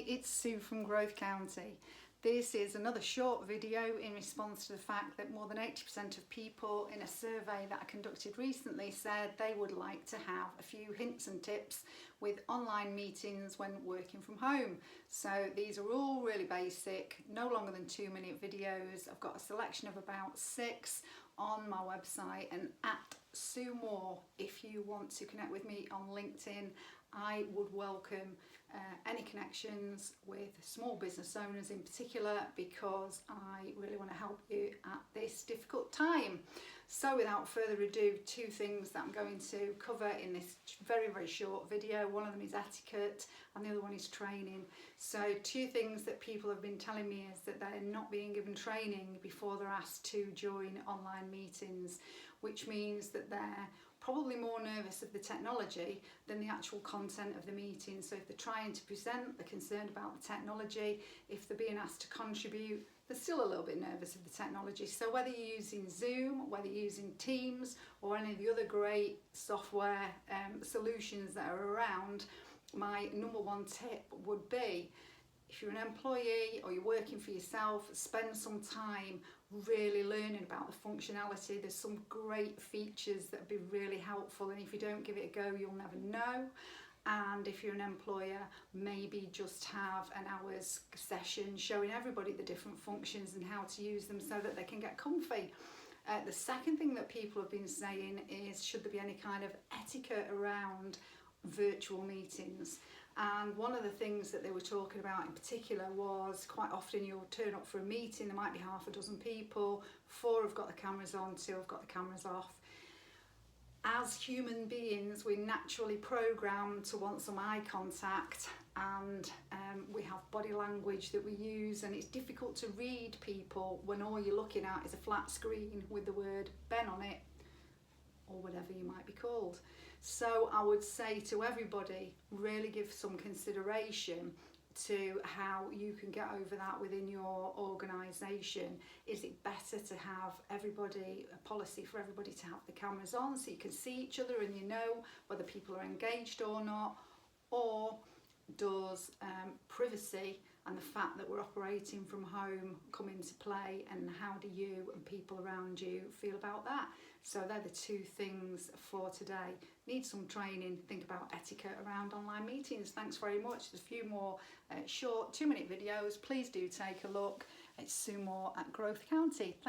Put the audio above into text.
Hi, it's Sue from Growth County. This is another short video in response to the fact that more than 80% of people in a survey that I conducted recently said they would like to have a few hints and tips with online meetings when working from home. So these are all really basic, no longer than 2-minute videos. I've got a selection of about 6 on my website, and at Sue Moore, if you want to connect with me on LinkedIn, I would welcome any connections with small business owners in particular, because I really want to help you at this difficult time. So without further ado, 2 things that I'm going to cover in this very, very short video. One of them is etiquette and the other one is training. So 2 things that people have been telling me is that they're not being given training before they're asked to join online meetings, which means that they're probably more nervous of the technology than the actual content of the meeting. So if they're trying to present, they're concerned about the technology. If they're being asked to contribute, they're still a little bit nervous of the technology. So whether you're using Zoom, whether you're using Teams, or any of the other great software solutions that are around, my number 1 tip would be, if you're an employee or you're working for yourself, spend some time really learning about the functionality. There's some great features that would be really helpful, and if you don't give it a go, you'll never know. And if you're an employer, maybe just have an hour's session showing everybody the different functions and how to use them so that they can get comfy. The second thing that people have been saying is, should there be any kind of etiquette around virtual meetings? And one of the things that they were talking about in particular was, quite often you'll turn up for a meeting, there might be half a dozen people, 4 have got the cameras on, 2 have got the cameras off. As human beings, we're naturally programmed to want some eye contact, and we have body language that we use, and it's difficult to read people when all you're looking at is a flat screen with the word Ben on it, or whatever you might be called. So I would say to everybody, really give some consideration to how you can get over that within your organisation. Is it better to have everybody, a policy for everybody to have the cameras on so you can see each other and you know whether people are engaged or not? Or does privacy and the fact that we're operating from home come into play, and how do you and people around you feel about that? So they're the 2 things for today. Need some training, think about etiquette around online meetings. Thanks very much. There's a few more short 2-minute videos. Please do take a look. It's Sue Moore at Growth County.